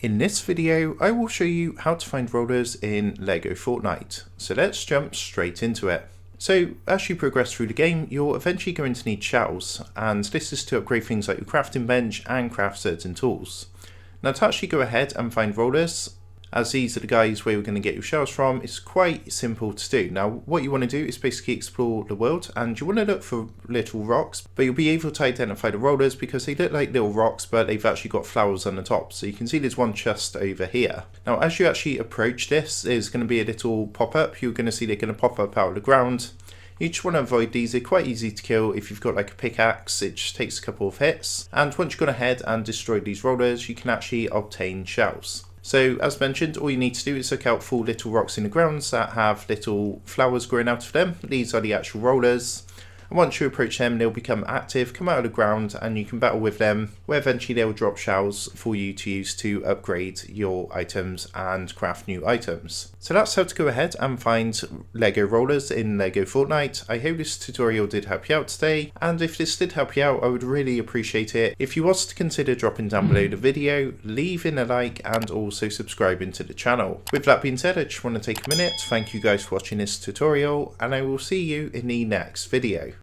In this video, I will show you how to find rollers in LEGO Fortnite. So let's jump straight into it. So as you progress through the game, you're eventually going to need shells, and this is to upgrade things like your crafting bench and craft certain tools. Now to actually go ahead and find rollers, as these are the guys where you're going to get your shells from, it's quite simple to do. Now what you want to do is basically explore the world, and you want to look for little rocks, but you'll be able to identify the rollers because they look like little rocks, but they've actually got flowers on the top. So you can see there's one just over here. Now as you actually approach this, there's going to be a little pop-up. You're going to see they're going to pop up out of the ground. You just want to avoid these. They're quite easy to kill if you've got like a pickaxe. It just takes a couple of hits, and once you've gone ahead and destroyed these rollers, you can actually obtain shells. So as mentioned, all you need to do is look out for little rocks in the grounds that have little flowers growing out of them. These are the actual rollers. And once you approach them, they'll become active, come out of the ground, and you can battle with them, where eventually they'll drop shells for you to use to upgrade your items and craft new items. So that's how to go ahead and find LEGO rollers in LEGO Fortnite. I hope this tutorial did help you out today, and if this did help you out, I would really appreciate it if you was to consider dropping down below the video, leaving a like, and also subscribing to the channel. With that being said, I just want to take a minute to thank you guys for watching this tutorial, and I will see you in the next video.